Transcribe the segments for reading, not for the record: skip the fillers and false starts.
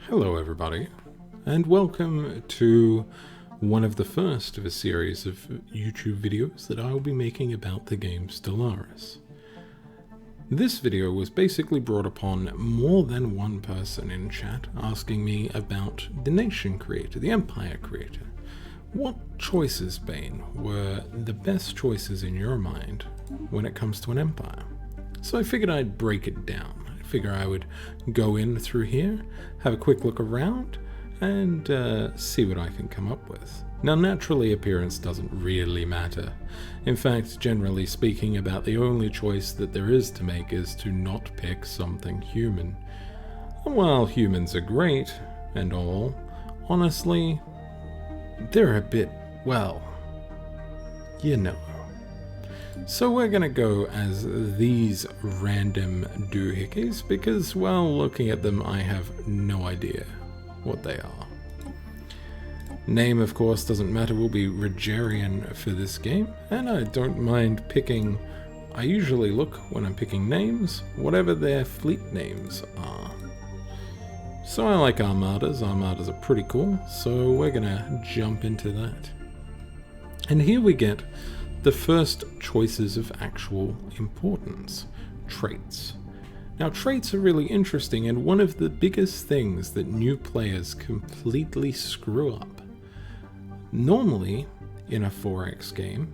Hello everybody, and welcome to one of the first of a series of YouTube videos that I will be making about the game Stellaris. This video was basically brought upon more than one person in chat asking me about the nation creator, the empire creator. What choices, Bane, were the best choices in your mind when it comes to an empire? So I figured I'd break it down. Figure I would go in through here, have a quick look around, and see what I can come up with. Now, naturally, appearance doesn't really matter. In fact, generally speaking, about the only choice that there is to make is to not pick something human. And while humans are great and all, honestly, they're a bit, well, you know. So we're going to go as these random doohickeys because, well, looking at them, I have no idea what they are. Name, of course, doesn't matter. Will be Rogerian for this game, and I don't mind picking. I usually look when I'm picking names, whatever their fleet names are. So I like armadas. Armadas are pretty cool, so we're going to jump into that. And here we get the first choices of actual importance, traits. Now, traits are really interesting, and one of the biggest things that new players completely screw up. Normally, in a 4X game,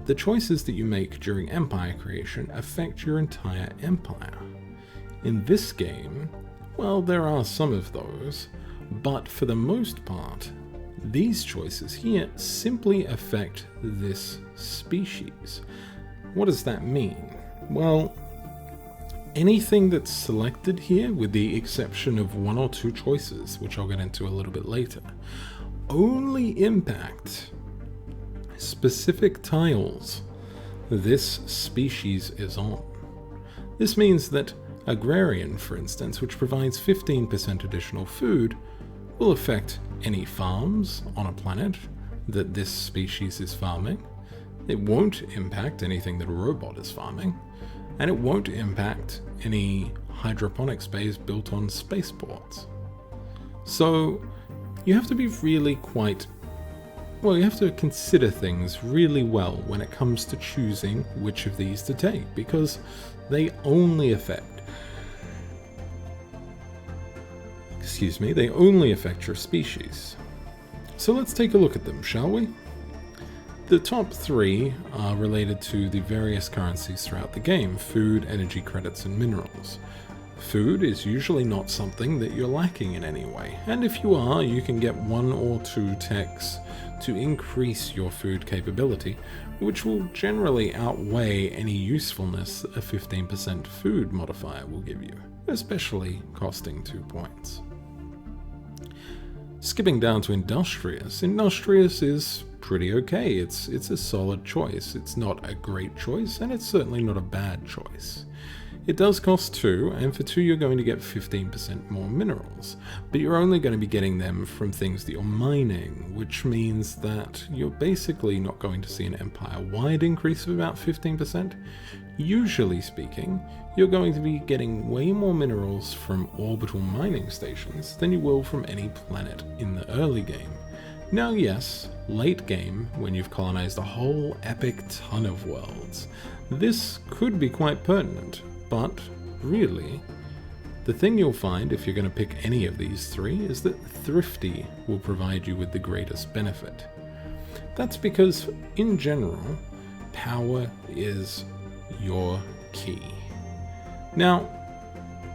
the choices that you make during empire creation affect your entire empire. In this game, well, there are some of those, but for the most part, these choices here simply affect this species. What does that mean? Well, anything that's selected here, with the exception of one or two choices, which I'll get into a little bit later, only impact specific tiles this species is on. This means that Agrarian, for instance, which provides 15% additional food, will affect any farms on a planet that this species is farming. It won't impact anything that a robot is farming, and it won't impact any hydroponics bays built on spaceports. So you have to be really you have to consider things really well when it comes to choosing which of these to take, because they only affect your species. So let's take a look at them, shall we? The top three are related to the various currencies throughout the game: food, energy credits, and minerals. Food is usually not something that you're lacking in any way, and if you are, you can get one or two techs to increase your food capability, which will generally outweigh any usefulness a 15% food modifier will give you, especially costing 2 points. Skipping down to Industrious. Industrious is pretty okay. It's a solid choice. It's not a great choice, and it's certainly not a bad choice. It does cost 2, and for 2 you're going to get 15% more minerals, but you're only going to be getting them from things that you're mining, which means that you're basically not going to see an empire-wide increase of about 15%. Usually speaking, you're going to be getting way more minerals from orbital mining stations than you will from any planet in the early game. Now yes, late game, when you've colonized a whole epic ton of worlds, this could be quite pertinent, but really, the thing you'll find if you're going to pick any of these three is that Thrifty will provide you with the greatest benefit. That's because, in general, power is your key. Now,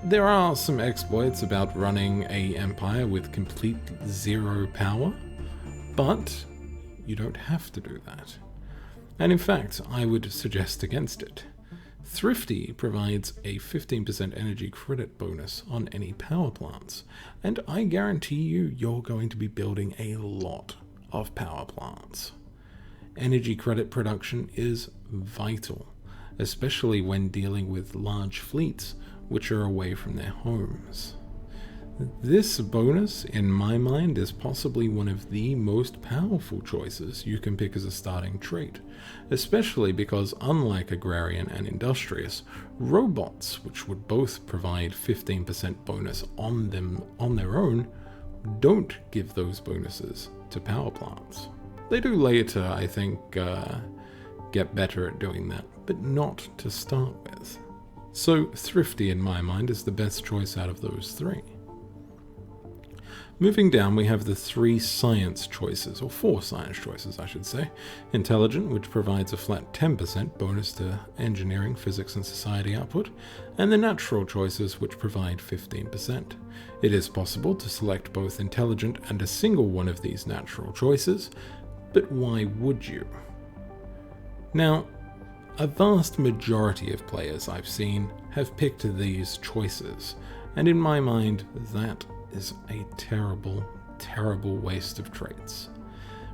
there are some exploits about running an empire with complete zero power, but you don't have to do that. And in fact, I would suggest against it. Thrifty provides a 15% energy credit bonus on any power plants, and I guarantee you're going to be building a lot of power plants. Energy credit production is vital, especially when dealing with large fleets which are away from their homes. This bonus, in my mind, is possibly one of the most powerful choices you can pick as a starting trait, especially because, unlike agrarian and industrious, robots, which would both provide 15% bonus on their own, don't give those bonuses to power plants. They do later, I think, get better at doing that, but not to start with. So thrifty, in my mind, is the best choice out of those three. Moving down, we have the four science choices, I should say. Intelligent, which provides a flat 10% bonus to engineering, physics, and society output, and the natural choices, which provide 15%. It is possible to select both intelligent and a single one of these natural choices, but why would you? Now, a vast majority of players I've seen have picked these choices, and in my mind, that is a terrible, terrible waste of traits.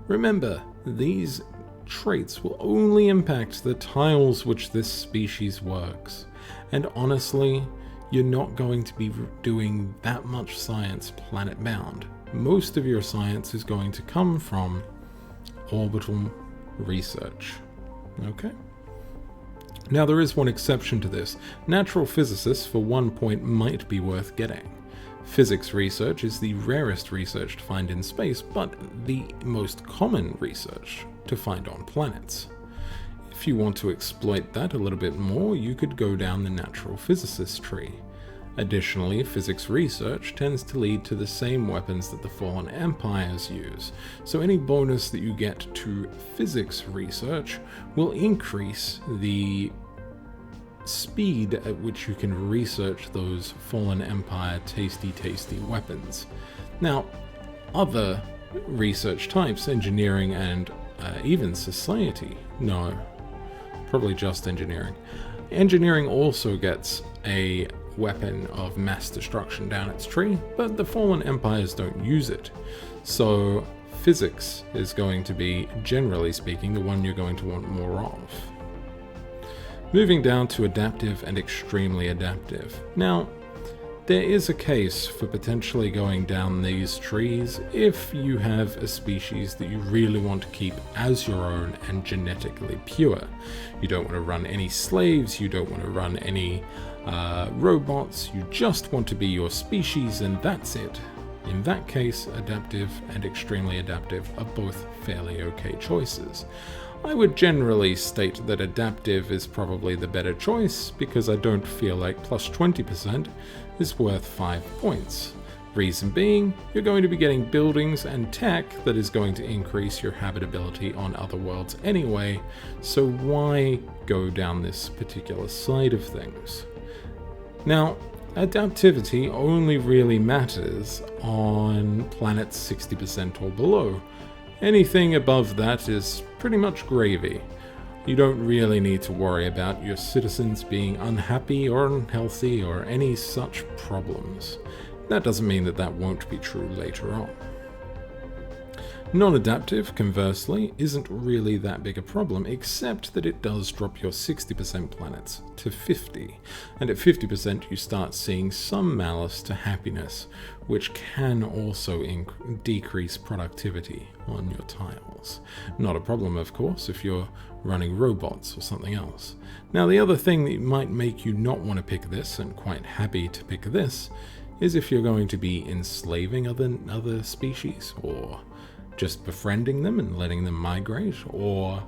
Remember, these traits will only impact the tiles which this species works, and honestly, you're not going to be doing that much science planet-bound. Most of your science is going to come from orbital research. Okay? Now, there is one exception to this. Natural physicists, for 1 point, might be worth getting. Physics research is the rarest research to find in space, but the most common research to find on planets. If you want to exploit that a little bit more, you could go down the natural physicist tree. Additionally, physics research tends to lead to the same weapons that the Fallen Empires use, so any bonus that you get to physics research will increase the speed at which you can research those Fallen Empire tasty weapons. Now, other research types, engineering and even society, no, probably just engineering. Engineering also gets a weapon of mass destruction down its tree, but the Fallen Empires don't use it. So physics is going to be, generally speaking, the one you're going to want more of. Moving down to adaptive and extremely adaptive. Now, there is a case for potentially going down these trees if you have a species that you really want to keep as your own and genetically pure. You don't want to run any slaves, you don't want to run any robots, you just want to be your species and that's it. In that case, adaptive and extremely adaptive are both fairly okay choices. I would generally state that adaptive is probably the better choice because I don't feel like plus 20% is worth 5 points. Reason being, you're going to be getting buildings and tech that is going to increase your habitability on other worlds anyway, so why go down this particular side of things? Now, adaptivity only really matters on planets 60% or below. Anything above that is pretty much gravy. You don't really need to worry about your citizens being unhappy or unhealthy or any such problems. That doesn't mean that that won't be true later on. Non-adaptive, conversely, isn't really that big a problem, except that it does drop your 60% planets to 50, and at 50% you start seeing some malice to happiness, which can also decrease productivity on your tiles. Not a problem, of course, if you're running robots or something else. Now, the other thing that might make you not want to pick this, and quite happy to pick this, is if you're going to be enslaving other species, or just befriending them and letting them migrate, or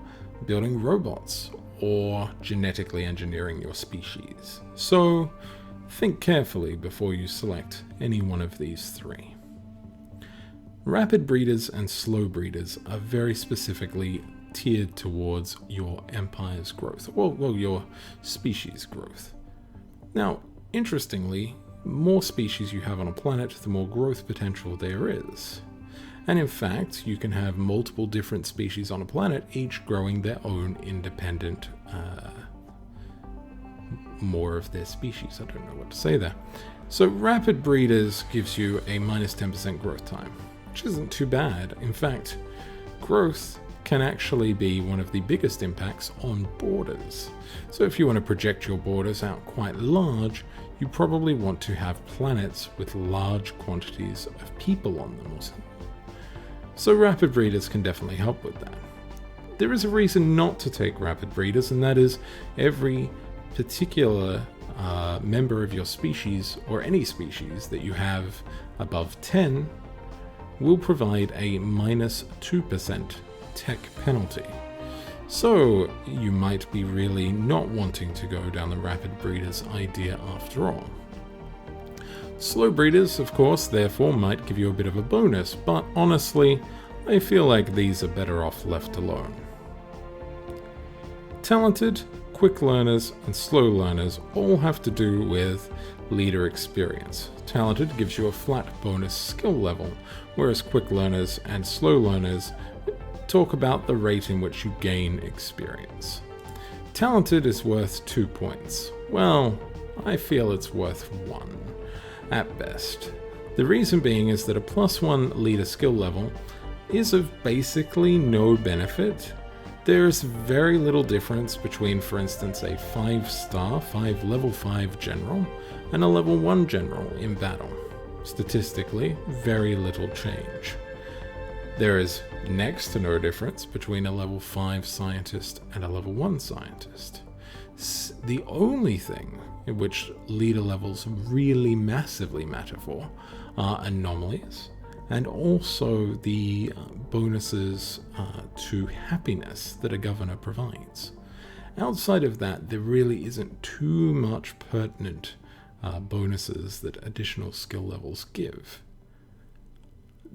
building robots, or genetically engineering your species. So think carefully before you select any one of these three. Rapid breeders and slow breeders are very specifically tiered towards your empire's growth, well, your species growth. Now, interestingly, more species you have on a planet, the more growth potential there is. And in fact, you can have multiple different species on a planet, each growing their own independent, more of their species. I don't know what to say there. So rapid breeders gives you a minus 10% growth time, which isn't too bad. In fact, growth can actually be one of the biggest impacts on borders. So if you want to project your borders out quite large, you probably want to have planets with large quantities of people on them or something. So rapid breeders can definitely help with that. There is a reason not to take rapid breeders, and that is every particular member of your species, or any species that you have above 10, will provide a -2% tech penalty. So you might be really not wanting to go down the rapid breeders idea after all. Slow breeders, of course, therefore might give you a bit of a bonus, but honestly, I feel like these are better off left alone. Talented, quick learners, and slow learners all have to do with leader experience. Talented gives you a flat bonus skill level, whereas quick learners and slow learners talk about the rate in which you gain experience. Talented is worth 2 points. Well, I feel it's worth 1, at best. The reason being is that a +1 leader skill level is of basically no benefit. There's very little difference between, for instance, a 5-star, level 5 general and a level 1 general in battle. Statistically, very little change. There is next to no difference between a level 5 scientist and a level 1 scientist. The only thing in which leader levels really massively matter for are anomalies, and also the bonuses to happiness that a governor provides. Outside of that, there really isn't too much pertinent bonuses that additional skill levels give.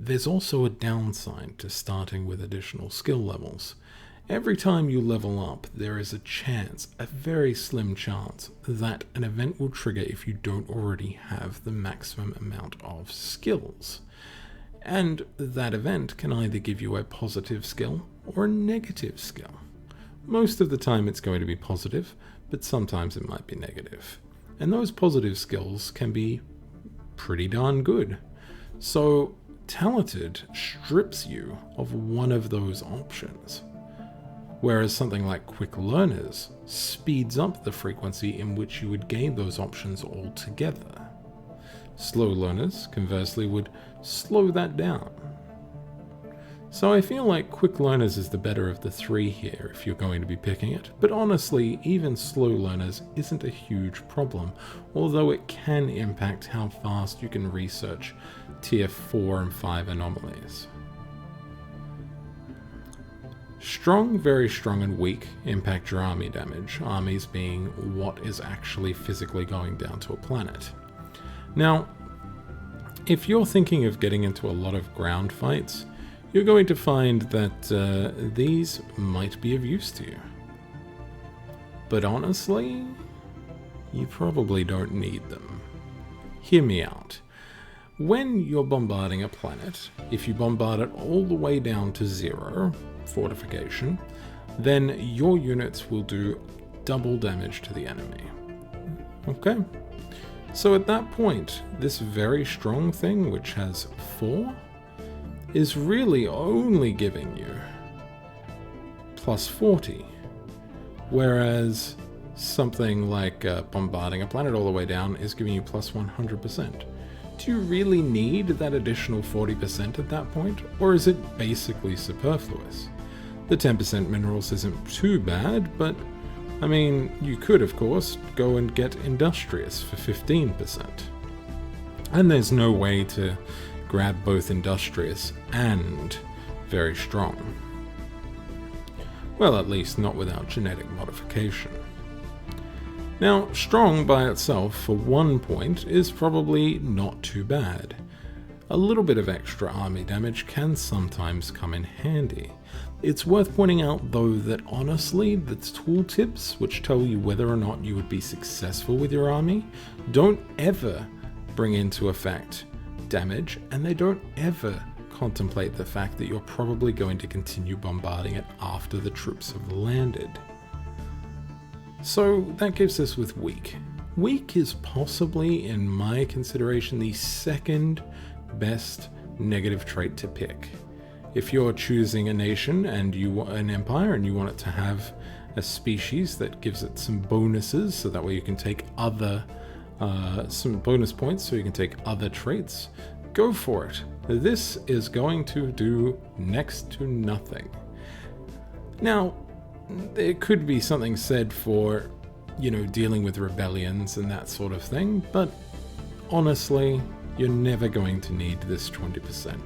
There's also a downside to starting with additional skill levels. Every time you level up, there is a chance, a very slim chance, that an event will trigger if you don't already have the maximum amount of skills. And that event can either give you a positive skill or a negative skill. Most of the time it's going to be positive, but sometimes it might be negative. And those positive skills can be pretty darn good. So talented strips you of one of those options, whereas something like quick learners speeds up the frequency in which you would gain those options altogether. Slow learners, conversely, would slow that down. So I feel like quick learners is the better of the three here if you're going to be picking it, but honestly, even slow learners isn't a huge problem, although it can impact how fast you can research tier 4 and 5 anomalies. Strong, very strong, and weak impact your army damage, armies being what is actually physically going down to a planet. Now, if you're thinking of getting into a lot of ground fights, you're going to find that these might be of use to you. But honestly, you probably don't need them. Hear me out. When you're bombarding a planet, if you bombard it all the way down to 0 fortification, then your units will do double damage to the enemy. Okay? So at that point, this very strong thing, which has 4, is really only giving you plus 40, whereas something like bombarding a planet all the way down is giving you plus 100%. Do you really need that additional 40% at that point, or is it basically superfluous? The 10% minerals isn't too bad, but I mean, you could, of course, go and get Industrious for 15%. And there's no way to grab both Industrious and Very Strong. Well, at least not without genetic modification. Now, Strong by itself for 1 point is probably not too bad. A little bit of extra army damage can sometimes come in handy. It's worth pointing out, though, that honestly, the tooltips which tell you whether or not you would be successful with your army don't ever bring into effect damage, and they don't ever contemplate the fact that you're probably going to continue bombarding it after the troops have landed. So that gives us with weak. Weak is possibly, in my consideration, the second best negative trait to pick. If you're choosing a nation and you want an empire and you want it to have a species that gives it some bonuses so that way you can take other some bonus points so you can take other traits, go for it. This is going to do next to nothing. Now, there could be something said for, dealing with rebellions and that sort of thing, but honestly, you're never going to need this 20%.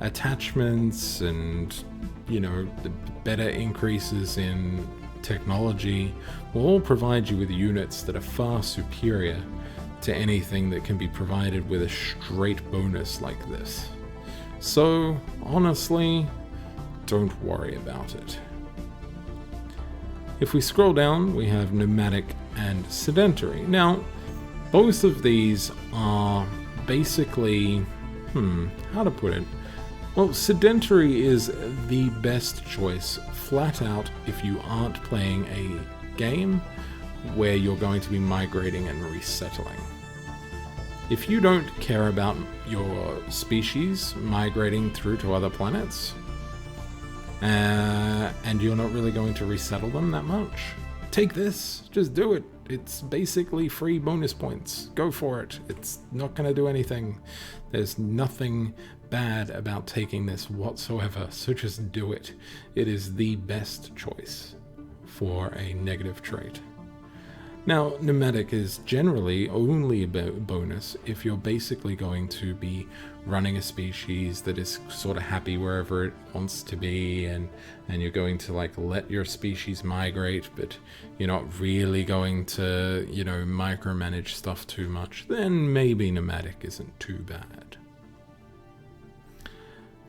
Attachments and, the better increases in technology will all provide you with units that are far superior to anything that can be provided with a straight bonus like this. So, honestly, don't worry about it. If we scroll down, we have Nomadic and Sedentary. Now, both of these are basically, how to put it? Well, Sedentary is the best choice, flat out, if you aren't playing a game where you're going to be migrating and resettling. If you don't care about your species migrating through to other planets, and you're not really going to resettle them that much, take this, just do it. It's basically free bonus points. Go for it. It's not going to do anything. There's nothing bad about taking this whatsoever, so just do it. It is the best choice for a negative trait. Now, Nomadic is generally only a bonus if you're basically going to be running a species that is sort of happy wherever it wants to be, and you're going to let your species migrate, but you're not really going to, micromanage stuff too much. Then maybe Nomadic isn't too bad.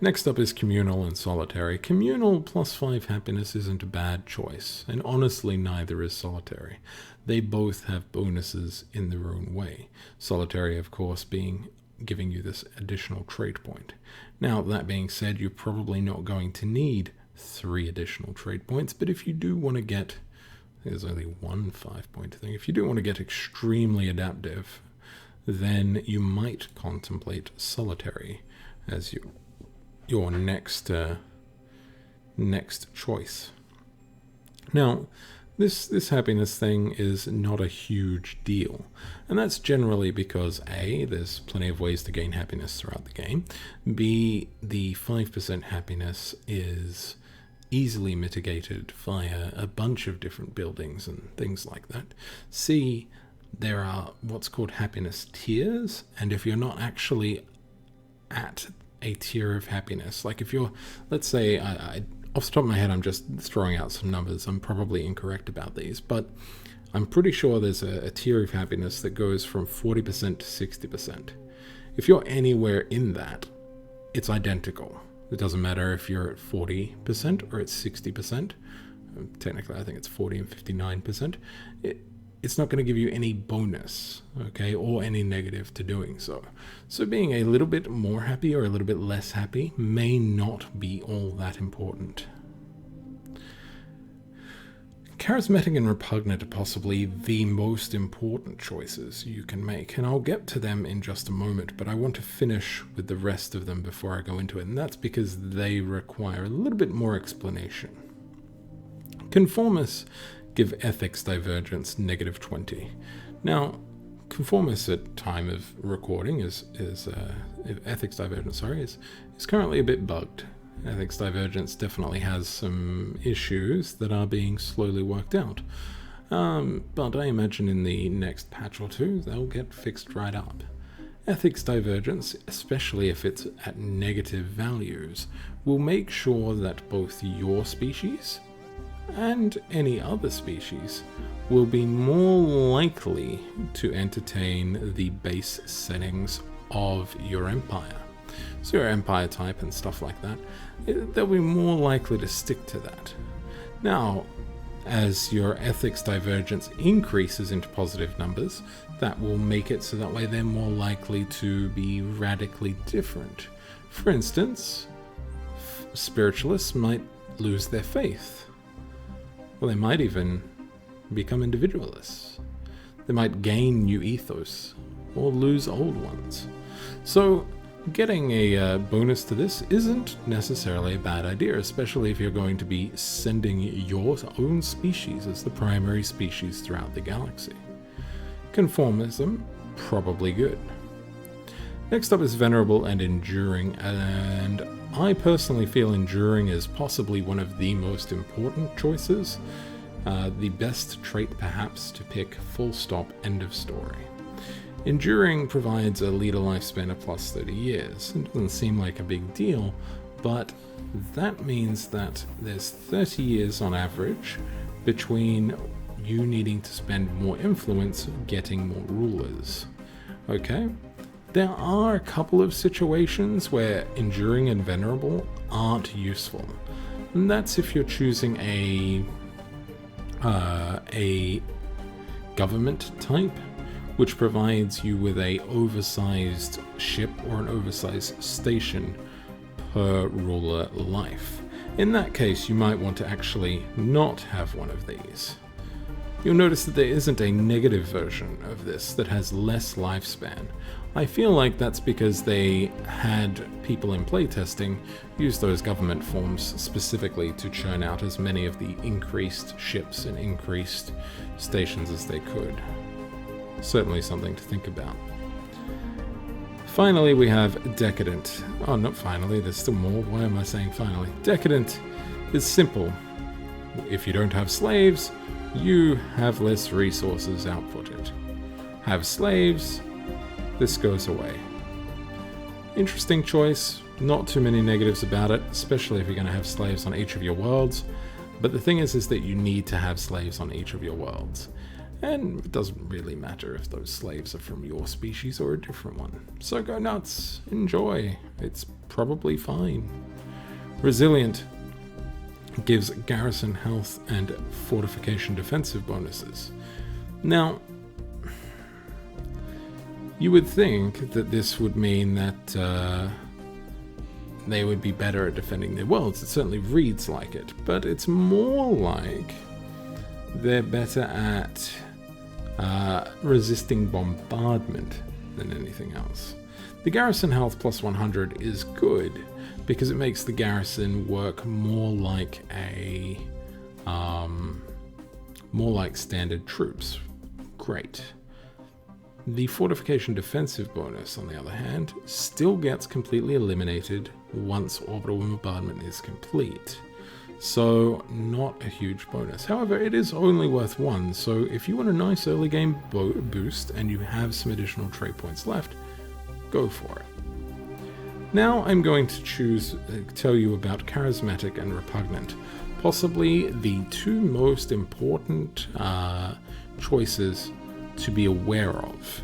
Next up is Communal and Solitary. Communal +5 happiness isn't a bad choice, and honestly neither is Solitary. They both have bonuses in their own way. Solitary, of course, giving you this additional trait point. Now, that being said, you're probably not going to need 3 additional trait points, but if you do want to get, there's only one 5-point thing, if you do want to get extremely adaptive, then you might contemplate Solitary as your next choice. Now, this happiness thing is not a huge deal, and that's generally because A, there's plenty of ways to gain happiness throughout the game, B, the 5% happiness is easily mitigated via a bunch of different buildings and things like that, C, there are what's called happiness tiers, and if you're not actually at a tier of happiness, like if you're, let's say, off the top of my head, I'm just throwing out some numbers. I'm probably incorrect about these, but I'm pretty sure there's a tier of happiness that goes from 40% to 60%. If you're anywhere in that, it's identical. It doesn't matter if you're at 40% or at 60%. Technically, I think it's 40 and 59%. It's not going to give you any bonus, okay, or any negative to doing so. So being a little bit more happy or a little bit less happy may not be all that important. Charismatic and repugnant are possibly the most important choices you can make, and I'll get to them in just a moment, but I want to finish with the rest of them before I go into it, and that's because they require a little bit more explanation. Conformists give ethics divergence -20. Now, conformists at time of recording ethics divergence, is currently a bit bugged. Ethics divergence definitely has some issues that are being slowly worked out. But I imagine in the next patch or two, they'll get fixed right up. Ethics divergence, especially if it's at negative values, will make sure that both your species and any other species will be more likely to entertain the base settings of your empire. So your empire type and stuff like that, they'll be more likely to stick to that. Now, as your ethics divergence increases into positive numbers, that will make it so that way they're more likely to be radically different. For instance, spiritualists might lose their faith. Well, they might even become individualists. They might gain new ethos or lose old ones. So getting a bonus to this isn't necessarily a bad idea, especially if you're going to be sending your own species as the primary species throughout the galaxy. Conformism, probably good. Next up is Venerable and Enduring, and I personally feel Enduring is possibly one of the most important choices. The best trait perhaps to pick, full stop, end of story. Enduring provides a leader lifespan of plus 30 years. It doesn't seem like a big deal, but that means that there's 30 years on average between you needing to spend more influence getting more rulers. Okay? There are a couple of situations where Enduring and Venerable aren't useful. And that's if you're choosing a government type, which provides you with a oversized ship or an oversized station per ruler life. In that case, you might want to actually not have one of these. You'll notice that there isn't a negative version of this that has less lifespan. I feel like that's because they had people in playtesting use those government forms specifically to churn out as many of the increased ships and increased stations as they could. Certainly something to think about. Finally, we have Decadent. Oh, not finally, there's still more. Why am I saying finally? Decadent is simple. If you don't have slaves, you have less resources outputted. Have slaves, this goes away. Interesting choice, not too many negatives about it, especially if you're going to have slaves on each of your worlds. But the thing is that you need to have slaves on each of your worlds. And it doesn't really matter if those slaves are from your species or a different one. So go nuts, enjoy, it's probably fine. Resilient gives garrison health and fortification defensive bonuses. Now, you would think that this would mean that they would be better at defending their worlds. It certainly reads like it, but it's more like they're better at resisting bombardment than anything else. The garrison health plus 100 is good because it makes the garrison work more like standard troops. Great. The fortification defensive bonus, on the other hand, still gets completely eliminated once orbital bombardment is complete. So, not a huge bonus. However, it is only worth 1, so if you want a nice early game boost and you have some additional trait points left, go for it. Now I'm going to tell you about Charismatic and Repugnant, possibly the two most important choices to be aware of.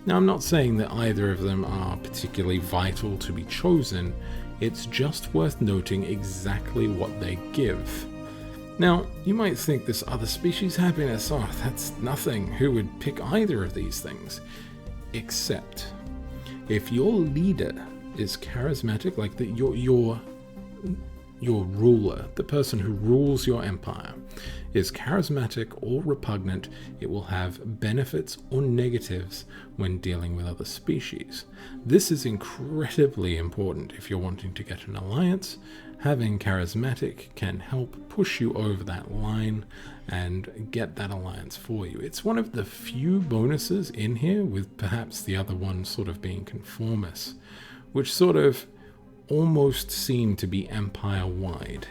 Now, I'm not saying that either of them are particularly vital to be chosen, it's just worth noting exactly what they give. Now, you might think this other species happiness, oh, that's nothing, who would pick either of these things? Except, if your leader is charismatic, like your ruler, the person who rules your empire, is charismatic or repugnant, it will have benefits or negatives when dealing with other species. This is incredibly important if you're wanting to get an alliance. Having charismatic can help push you over that line and get that alliance for you. It's one of the few bonuses in here, with perhaps the other one sort of being conformist, which sort of almost seem to be empire-wide.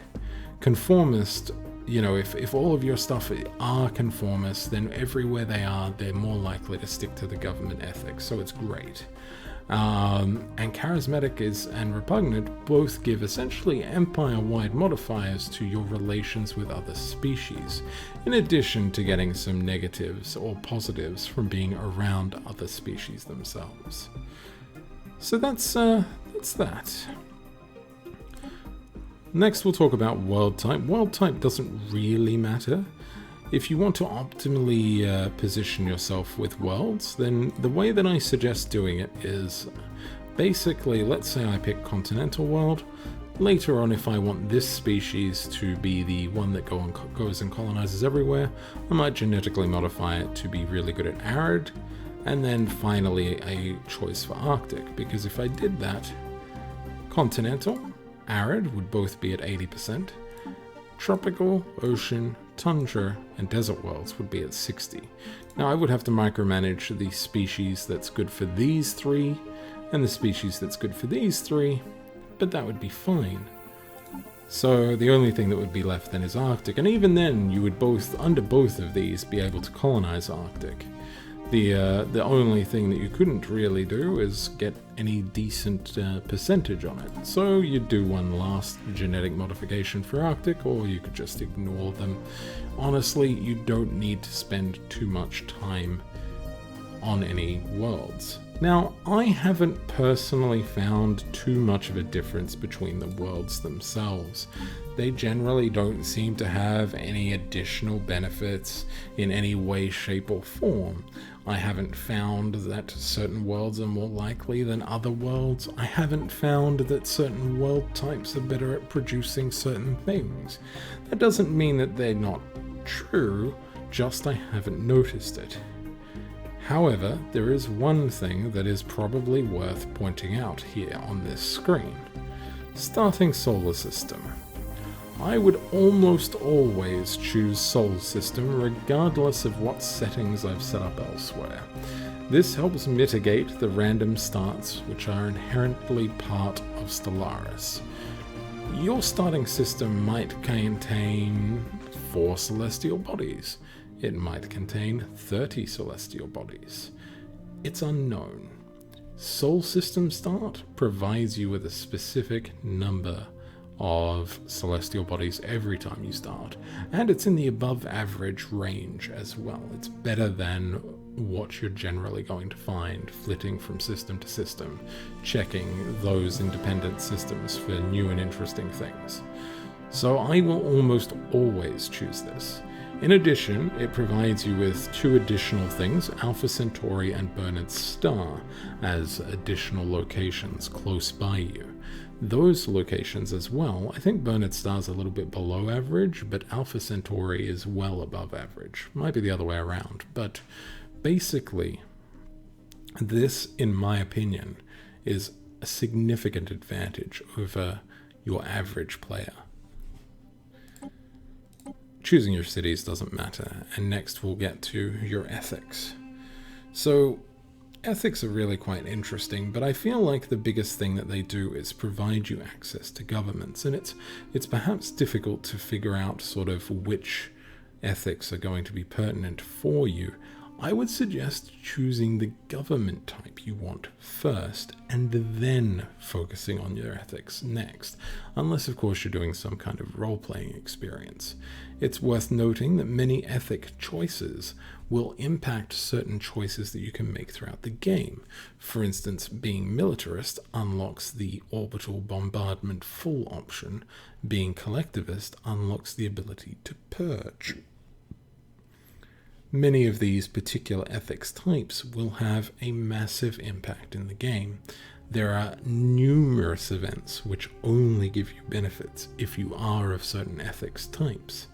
Conformist, you know, if all of your stuff are conformist, then everywhere they are, they're more likely to stick to the government ethics, so it's great. And charismatic and repugnant both give essentially empire-wide modifiers to your relations with other species, in addition to getting some negatives or positives from being around other species themselves. So that's that. Next, we'll talk about world type. World type doesn't really matter. If you want to optimally position yourself with worlds, then the way that I suggest doing it is basically, let's say I pick continental world. Later on, if I want this species to be the one that goes and colonizes everywhere, I might genetically modify it to be really good at arid, and then finally a choice for Arctic, because if I did that, continental, arid would both be at 80%, tropical, ocean, tundra and desert worlds would be at 60. Now I would have to micromanage the species that's good for these three and the species that's good for these three, but that would be fine. So the only thing that would be left then is Arctic, and even then you would under both of these be able to colonize Arctic. The only thing that you couldn't really do is get any decent percentage on it. So you'd do one last genetic modification for Arctic, or you could just ignore them. Honestly, you don't need to spend too much time on any worlds. Now, I haven't personally found too much of a difference between the worlds themselves. They generally don't seem to have any additional benefits in any way, shape, or form. I haven't found that certain worlds are more likely than other worlds. I haven't found that certain world types are better at producing certain things. That doesn't mean that they're not true, just I haven't noticed it. However, there is one thing that is probably worth pointing out here on this screen. Starting solar system. I would almost always choose solar system regardless of what settings I've set up elsewhere. This helps mitigate the random starts which are inherently part of Stellaris. Your starting system might contain 4 celestial bodies. It might contain 30 celestial bodies. It's unknown. Sol System Start provides you with a specific number of celestial bodies every time you start, and it's in the above average range as well. It's better than what you're generally going to find flitting from system to system, checking those independent systems for new and interesting things. So I will almost always choose this. In addition, it provides you with 2 additional things, Alpha Centauri and Bernard Star, as additional locations close by you. Those locations as well, I think Bernard Star's a little bit below average, but Alpha Centauri is well above average. Might be the other way around, but basically, this, in my opinion, is a significant advantage over your average player. Choosing your cities doesn't matter, and next we'll get to your ethics. So, ethics are really quite interesting, but I feel like the biggest thing that they do is provide you access to governments, and it's perhaps difficult to figure out sort of which ethics are going to be pertinent for you. I would suggest choosing the government type you want first, and then focusing on your ethics next, unless of course you're doing some kind of role-playing experience. It's worth noting that many ethic choices will impact certain choices that you can make throughout the game. For instance, being militarist unlocks the orbital bombardment full option. Being collectivist unlocks the ability to purge. Many of these particular ethics types will have a massive impact in the game. There are numerous events which only give you benefits if you are of certain ethics types.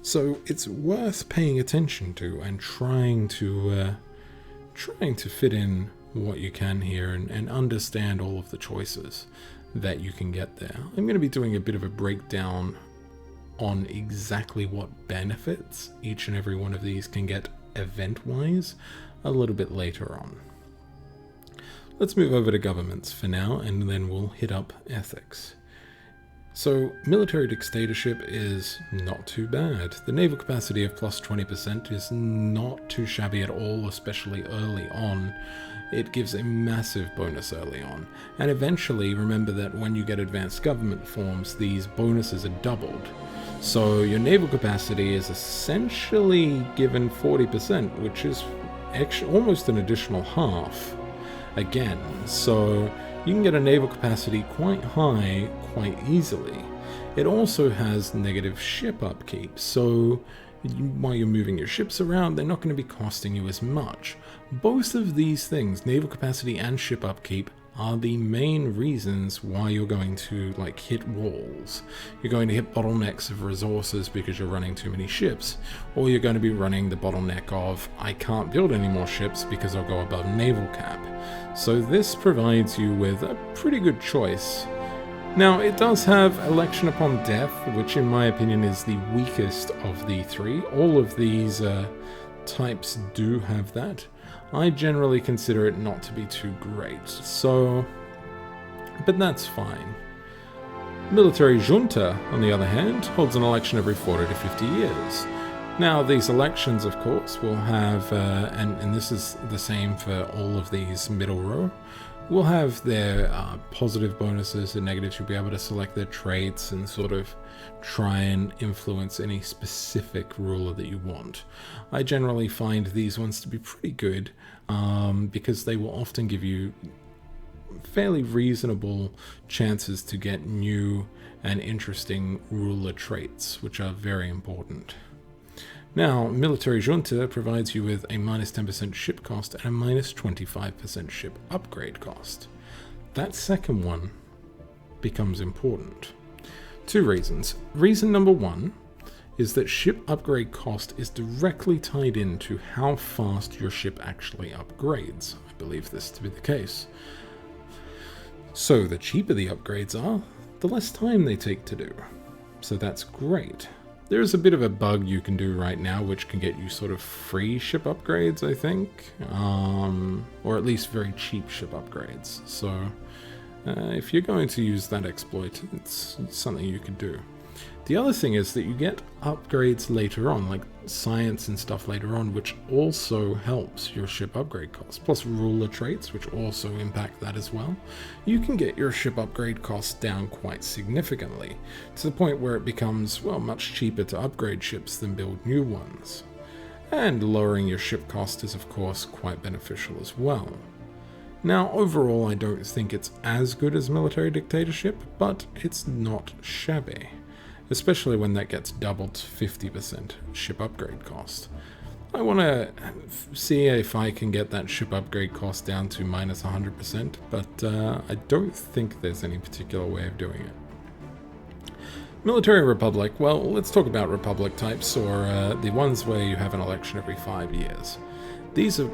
So it's worth paying attention to and trying to fit in what you can here and understand all of the choices that you can get there. I'm going to be doing a bit of a breakdown on exactly what benefits each and every one of these can get event-wise a little bit later on. Let's move over to governments for now, and then we'll hit up ethics. So, military dictatorship is not too bad. The naval capacity of plus 20% is not too shabby at all, especially early on. It gives a massive bonus early on. And eventually, remember that when you get advanced government forms, these bonuses are doubled. So your naval capacity is essentially given 40%, which is almost an additional half again. So you can get a naval capacity quite high quite easily. It also has negative ship upkeep, so while you're moving your ships around, they're not going to be costing you as much. Both of these things, naval capacity and ship upkeep, are the main reasons why you're going to hit walls. You're going to hit bottlenecks of resources because you're running too many ships, or you're going to be running the bottleneck of I can't build any more ships because I'll go above naval cap. So this provides you with a pretty good choice. Now, it does have election upon death, which in my opinion is the weakest of the three. All of these types do have that. I generally consider it not to be too great, so... but that's fine. Military Junta, on the other hand, holds an election every 40 to 50 years. Now, these elections, of course, will have, and this is the same for all of these middle row, will have their positive bonuses and negatives. You'll be able to select their traits and sort of try and influence any specific ruler that you want. I generally find these ones to be pretty good because they will often give you fairly reasonable chances to get new and interesting ruler traits, which are very important. Now, Military Junta provides you with a minus 10% ship cost and a minus 25% ship upgrade cost. That second one becomes important. Two reasons. Reason number one is that ship upgrade cost is directly tied into how fast your ship actually upgrades. I believe this to be the case. So the cheaper the upgrades are, the less time they take to do. So that's great. There's a bit of a bug you can do right now, which can get you sort of free ship upgrades, I think. Or at least very cheap ship upgrades. So if you're going to use that exploit, it's something you could do. The other thing is that you get upgrades later on, like science and stuff later on, which also helps your ship upgrade cost, plus ruler traits, which also impact that as well. You can get your ship upgrade costs down quite significantly, to the point where it becomes, well, much cheaper to upgrade ships than build new ones. And lowering your ship cost is, of course, quite beneficial as well. Now, overall, I don't think it's as good as Military Dictatorship, but it's not shabby. Especially when that gets doubled to 50% ship upgrade cost. I want to see if I can get that ship upgrade cost down to minus 100%, but I don't think there's any particular way of doing it. Military Republic, well, let's talk about Republic types, or the ones where you have an election every 5 years. These are,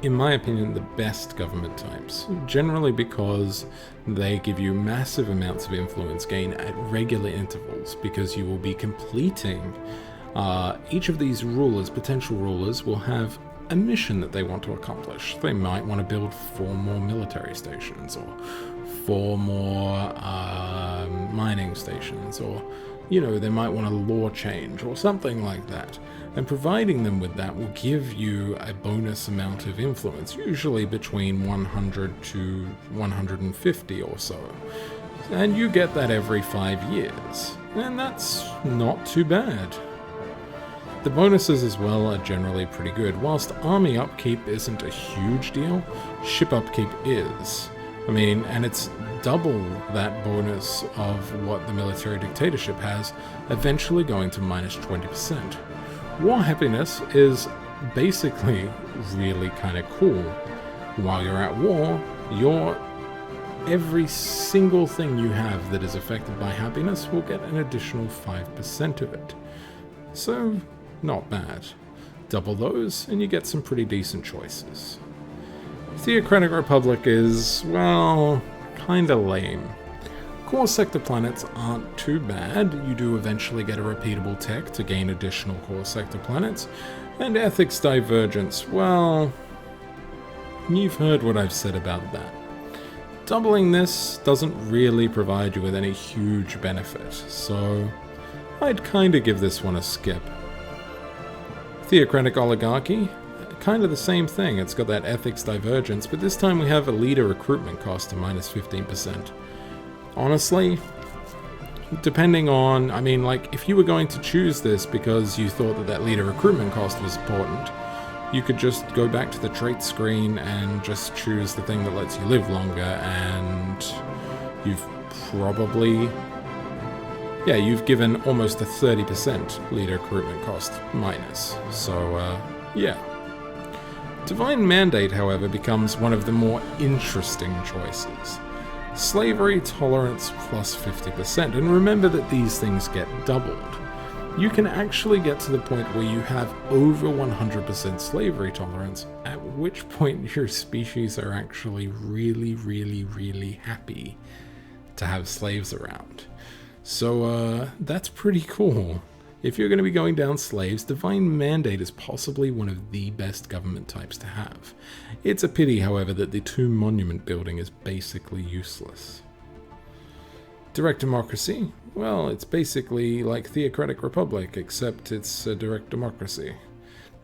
in my opinion, the best government types, generally because they give you massive amounts of influence gain at regular intervals, because you will be completing each of these rulers, potential rulers, will have a mission that they want to accomplish. They might want to build 4 more military stations, or 4 more mining stations, or, you know, they might want a law change, or something like that. And providing them with that will give you a bonus amount of influence, usually between 100 to 150 or so. And you get that every 5 years. And that's not too bad. The bonuses as well are generally pretty good. Whilst army upkeep isn't a huge deal, ship upkeep is. I mean, and it's double that bonus of what the Military Dictatorship has, eventually going to minus 20%. War happiness is basically really kind of cool. While you're at war, every single thing you have that is affected by happiness will get an additional 5% of it. So, not bad. Double those, and you get some pretty decent choices. Theocratic Republic is, well, kinda lame. Core sector planets aren't too bad. You do eventually get a repeatable tech to gain additional core sector planets. And ethics divergence, well, you've heard what I've said about that. Doubling this doesn't really provide you with any huge benefit, so I'd kinda give this one a skip. Theocratic Oligarchy, kind of the same thing. It's got that ethics divergence, but this time we have a leader recruitment cost of minus 15%. Honestly, depending on, I mean, like, if you were going to choose this because you thought that leader recruitment cost was important, you could just go back to the trait screen and just choose the thing that lets you live longer, and you've probably, yeah, you've given almost a 30% leader recruitment cost minus. So, yeah. Divine Mandate, however, becomes one of the more interesting choices. Slavery tolerance plus 50%, and remember that these things get doubled. You can actually get to the point where you have over 100% slavery tolerance, at which point your species are actually really, really, really happy to have slaves around. So that's pretty cool. If you're going to be going down slaves, Divine Mandate is possibly one of the best government types to have. It's a pity, however, that the Tomb Monument building is basically useless. Direct democracy? Well, it's basically like Theocratic Republic, except it's a direct democracy.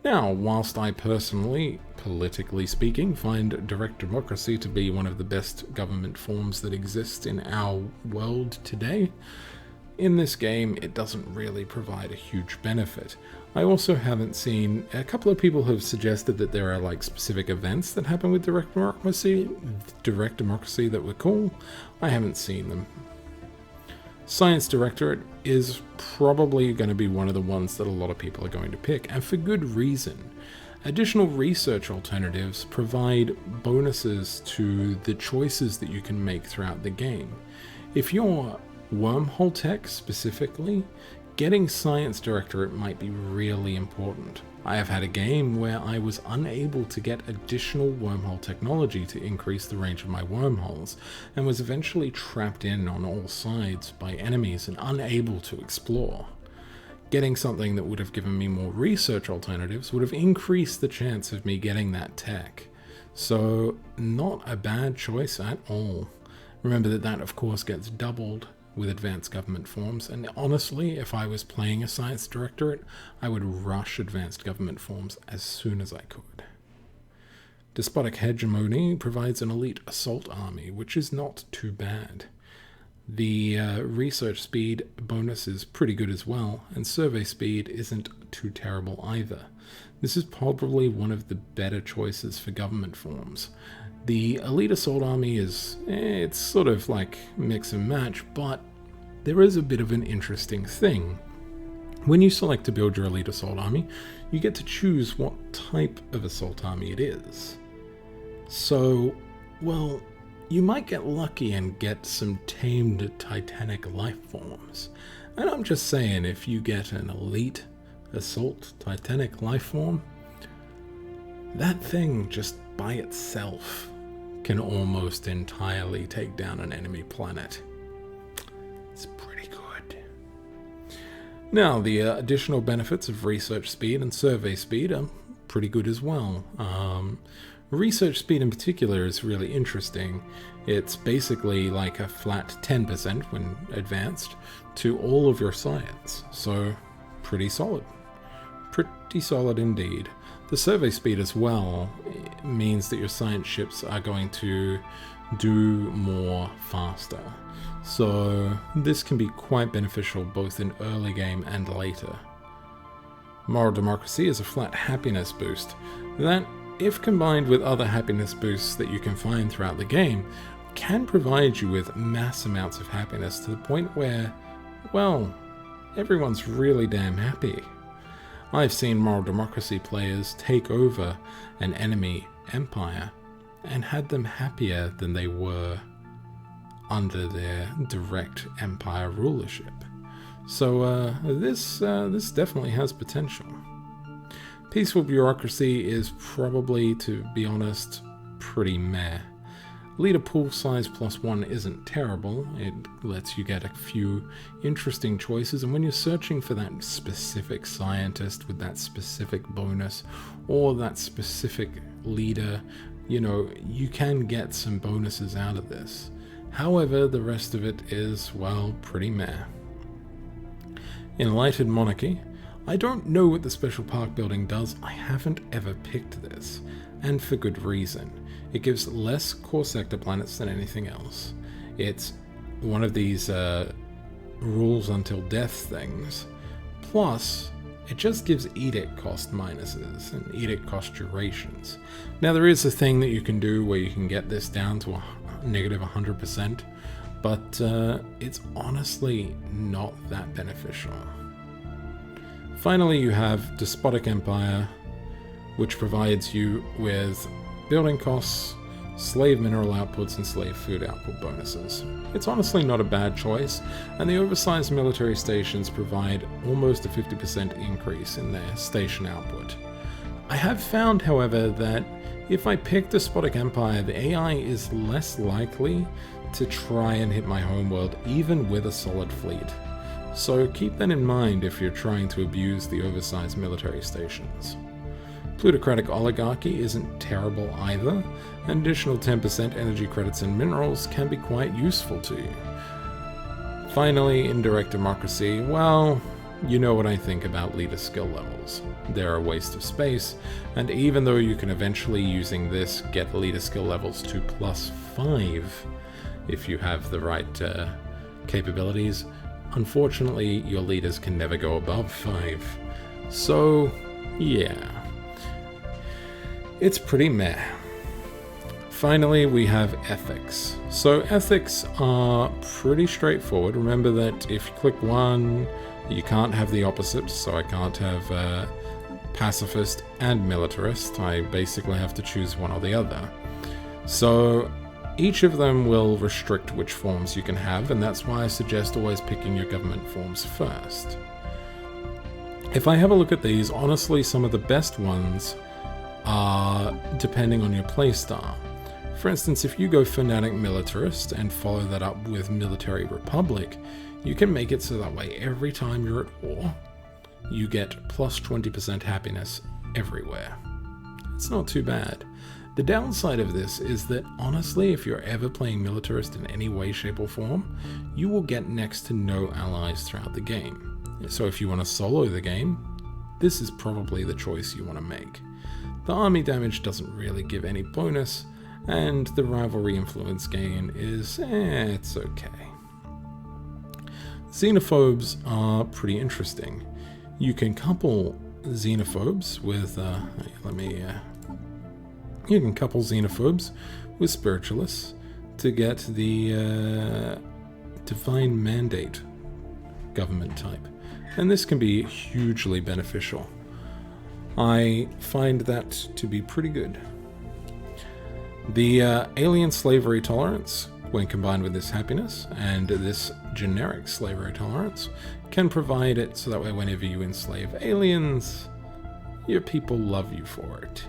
Now, whilst I personally, politically speaking, find direct democracy to be one of the best government forms that exist in our world today, in this game it doesn't really provide a huge benefit. I also haven't seen, a couple of people have suggested that there are like specific events that happen with direct democracy that were cool. I haven't seen them. Science Directorate is probably going to be one of the ones that a lot of people are going to pick, and for good reason. Additional research alternatives provide bonuses to the choices that you can make throughout the game. If you're wormhole tech specifically, getting Science Directorate might be really important. I have had a game where I was unable to get additional wormhole technology to increase the range of my wormholes, and was eventually trapped in on all sides by enemies and unable to explore. Getting something that would have given me more research alternatives would have increased the chance of me getting that tech. So, not a bad choice at all. Remember that of course gets doubled with advanced government forms, and honestly, if I was playing a Science Directorate, I would rush advanced government forms as soon as I could. Despotic Hegemony provides an elite assault army, which is not too bad. The research speed bonus is pretty good as well, and survey speed isn't too terrible either. This is probably one of the better choices for government forms. The elite assault army is, it's sort of like mix and match, but there is a bit of an interesting thing. When you select to build your elite assault army, you get to choose what type of assault army it is. So, well, you might get lucky and get some tamed titanic life forms. And I'm just saying, if you get an elite assault titanic life form, that thing just by itself can almost entirely take down an enemy planet. It's pretty good. Now, the additional benefits of research speed and survey speed are pretty good as well. Research speed in particular is really interesting. It's basically like a flat 10% when advanced to all of your science, so pretty solid. Pretty solid indeed. The survey speed as well means that your science ships are going to do more faster. So this can be quite beneficial both in early game and later. Moral democracy is a flat happiness boost that, if combined with other happiness boosts that you can find throughout the game, can provide you with mass amounts of happiness to the point where, well, everyone's really damn happy. I've seen moral democracy players take over an enemy empire and had them happier than they were under their direct empire rulership. So this definitely has potential. Peaceful bureaucracy is probably, to be honest, pretty meh. Leader pool size +1 isn't terrible. It lets you get a few interesting choices, and when you're searching for that specific scientist with that specific bonus or that specific leader, you know, you can get some bonuses out of this. However, the rest of it is, well, pretty meh. Enlightened monarchy. I don't know what the special park building does. I haven't ever picked this, and for good reason. It gives less core sector planets than anything else. It's one of these rules until death things. Plus, it just gives edict cost minuses and edict cost durations. Now, there is a thing that you can do where you can get this down to a negative 100%, but it's honestly not that beneficial. Finally, you have Despotic Empire, which provides you with building costs, slave mineral outputs, and slave food output bonuses. It's honestly not a bad choice, and the oversized military stations provide almost a 50% increase in their station output. I have found, however, that If I pick Despotic Empire, the AI is less likely to try and hit my homeworld even with a solid fleet. So keep that in mind if you're trying to abuse the oversized military stations. Plutocratic Oligarchy isn't terrible either. An additional 10% energy credits and minerals can be quite useful to you. Finally, Indirect Democracy, well, you know what I think about leader skill levels. They're a waste of space, and even though you can eventually, using this, get leader skill levels to +5 if you have the right capabilities, unfortunately your leaders can never go above 5. So, yeah. It's pretty meh. Finally, we have ethics. So ethics are pretty straightforward. Remember that if you click one, you can't have the opposite, so I can't have pacifist and militarist. I basically have to choose one or the other. So each of them will restrict which forms you can have, and that's why I suggest always picking your government forms first. If I have a look at these, honestly, some of the best ones are depending on your playstyle. For instance, if you go Fanatic Militarist and follow that up with Military Republic, you can make it so that way every time you're at war, you get plus 20% happiness everywhere. It's not too bad. The downside of this is that, honestly, if you're ever playing Militarist in any way, shape, or form, you will get next to no allies throughout the game. So if you want to solo the game, this is probably the choice you want to make. The army damage doesn't really give any bonus, and the rivalry influence gain is, it's okay. Xenophobes are pretty interesting. You can couple xenophobes with, you can couple xenophobes with spiritualists to get the divine mandate government type, and this can be hugely beneficial. I find that to be pretty good. The alien slavery tolerance, when combined with this happiness and this generic slavery tolerance, can provide it so that way whenever you enslave aliens, your people love you for it.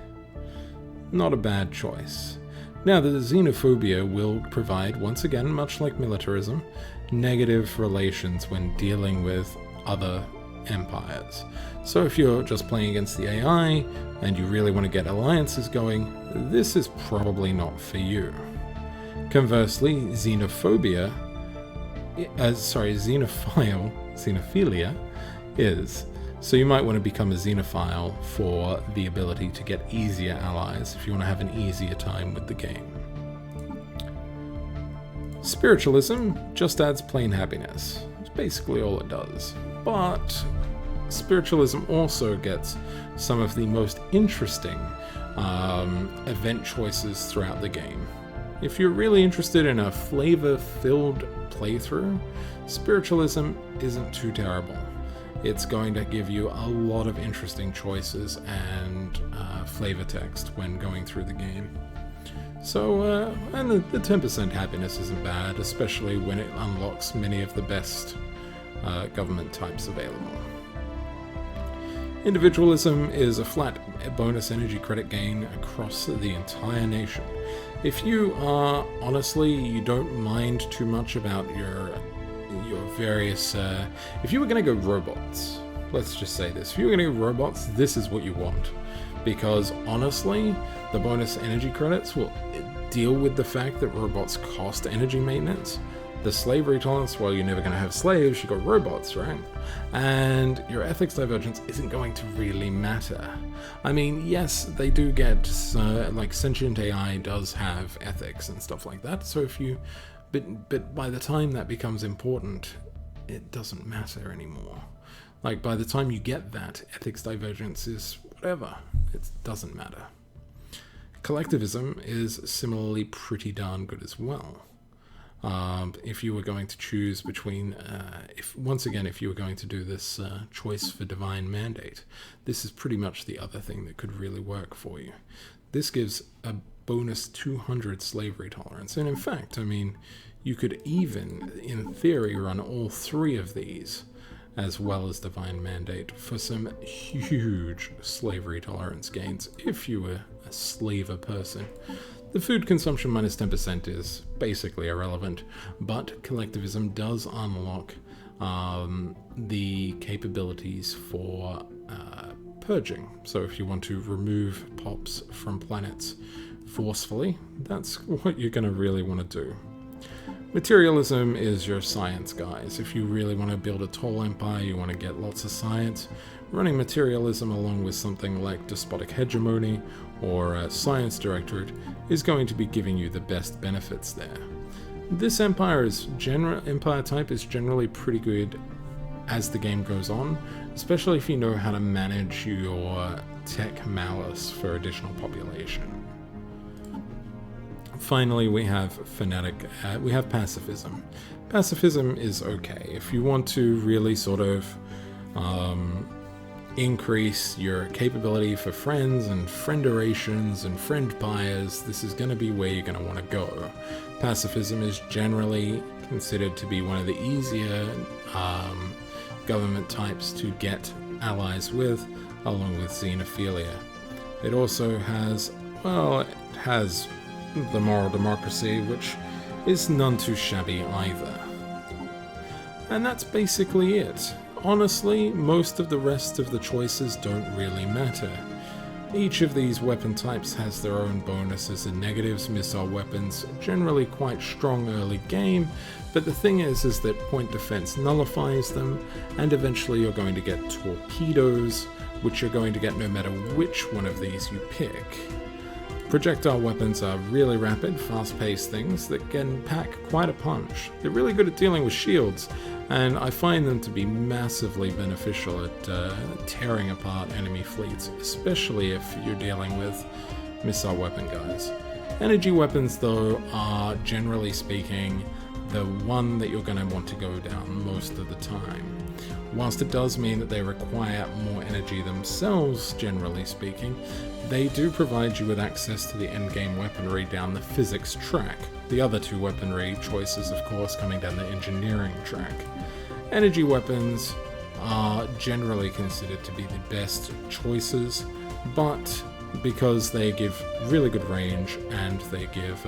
Not a bad choice. Now, the xenophobia will provide, once again, much like militarism, negative relations when dealing with other empires. So if you're just playing against the AI and you really want to get alliances going, this is probably not for you. Conversely, xenophilia is. So you might want to become a xenophile for the ability to get easier allies if you want to have an easier time with the game. Spiritualism just adds plain happiness. It's basically all it does. But spiritualism also gets some of the most interesting event choices throughout the game. If you're really interested in a flavor-filled playthrough, spiritualism isn't too terrible. It's going to give you a lot of interesting choices and flavor text when going through the game. So, and the 10% happiness isn't bad, especially when it unlocks many of the best government types available. Individualism is a flat bonus energy credit gain across the entire nation. If you are, honestly, you don't mind too much about your various, if you were going to go robots, let's just say this, if you were going to go robots, this is what you want. Because honestly, the bonus energy credits will deal with the fact that robots cost energy maintenance. The slavery tolerance, well, you're never going to have slaves, you've got robots, right? And your ethics divergence isn't going to really matter. I mean, yes, they do get, like sentient AI does have ethics and stuff like that, so if you, but by the time that becomes important, it doesn't matter anymore. Like, by the time you get that, ethics divergence is whatever, it doesn't matter. Collectivism is similarly pretty darn good as well. If you were going to choose between, if you were going to do this choice for divine mandate, this is pretty much the other thing that could really work for you. This gives a bonus 200 slavery tolerance, and in fact, I mean, you could even, in theory, run all three of these, as well as divine mandate, for some huge slavery tolerance gains, if you were a slaver person. The food consumption minus 10% is basically irrelevant, but collectivism does unlock the capabilities for purging. So if you want to remove pops from planets forcefully, that's what you're going to really want to do. Materialism is your science, guys. If you really want to build a tall empire, you want to get lots of science, running materialism along with something like despotic hegemony or a science directorate is going to be giving you the best benefits there. This empire type is generally pretty good as the game goes on, especially if you know how to manage your tech malice for additional population. Finally, we have pacifism. Pacifism is okay. If you want to really sort of increase your capability for friends and friendorations and friend buyers, this is going to be where you're going to want to go. Pacifism is generally considered to be one of the easier government types to get allies with, along with xenophilia. It also has, the moral democracy, which is none too shabby either. And that's basically it. Honestly, most of the rest of the choices don't really matter. Each of these weapon types has their own bonuses and negatives. Missile weapons, generally quite strong early game, but the thing is that point defense nullifies them, and eventually you're going to get torpedoes, which you're going to get no matter which one of these you pick. Projectile weapons are really rapid, fast-paced things that can pack quite a punch. They're really good at dealing with shields, and I find them to be massively beneficial at tearing apart enemy fleets, especially if you're dealing with missile weapon guys. Energy weapons, though, are generally speaking the one that you're going to want to go down most of the time. Whilst it does mean that they require more energy themselves, generally speaking, they do provide you with access to the endgame weaponry down the physics track. The other two weaponry choices, of course, coming down the engineering track. Energy weapons are generally considered to be the best choices, but because they give really good range and they give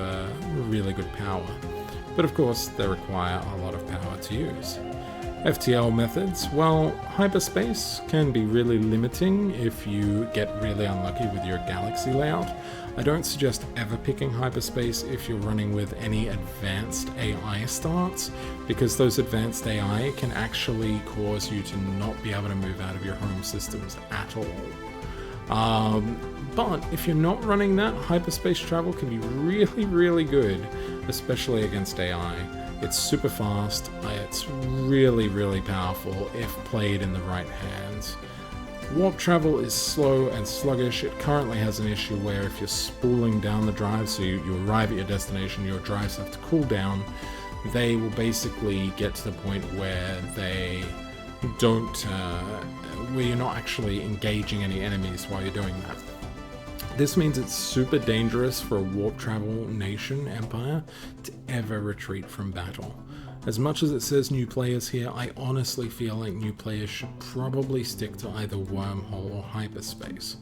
really good power. But of course, they require a lot of power to use. FTL methods, well, hyperspace can be really limiting if you get really unlucky with your galaxy layout. I don't suggest ever picking hyperspace if you're running with any advanced AI starts, because those advanced AI can actually cause you to not be able to move out of your home systems at all. But if you're not running that, hyperspace travel can be really, really good, especially against AI. It's super fast, it's really, really powerful if played in the right hands. Warp travel is slow and sluggish. It currently has an issue where if you're spooling down the drive, so you arrive at your destination, your drives have to cool down, they will basically get to the point where they don't, where you're not actually engaging any enemies while you're doing that. This means it's super dangerous for a warp travel nation empire to ever retreat from battle. As much as it says new players here, I honestly feel like new players should probably stick to either wormhole or hyperspace.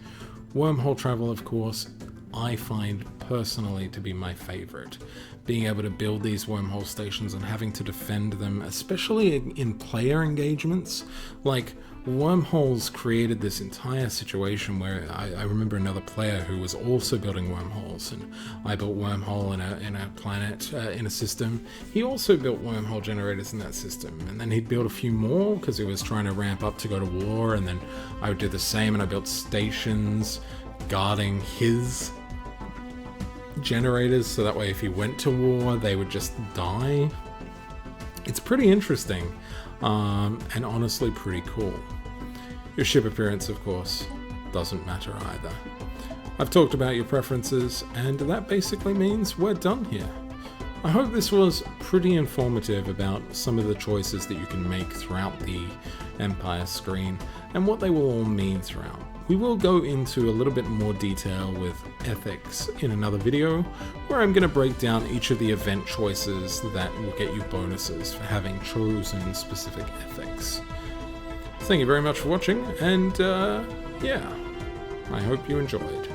Wormhole travel, of course, I find personally to be my favorite. Being able to build these wormhole stations and having to defend them, especially in player engagements, like wormholes created this entire situation where I remember another player who was also building wormholes, and I built wormhole in a planet, in a system. He also built wormhole generators in that system, and then he'd build a few more because he was trying to ramp up to go to war, and then I would do the same, and I built stations guarding his generators so that way if he went to war they would just die. It's pretty interesting, and honestly pretty cool. Your ship appearance, of course, doesn't matter either. I've talked about your preferences, and that basically means we're done here. I hope this was pretty informative about some of the choices that you can make throughout the Empire screen, and what they will all mean throughout. We will go into a little bit more detail with ethics in another video, where I'm going to break down each of the event choices that will get you bonuses for having chosen specific ethics. Thank you very much for watching, and yeah, I hope you enjoyed.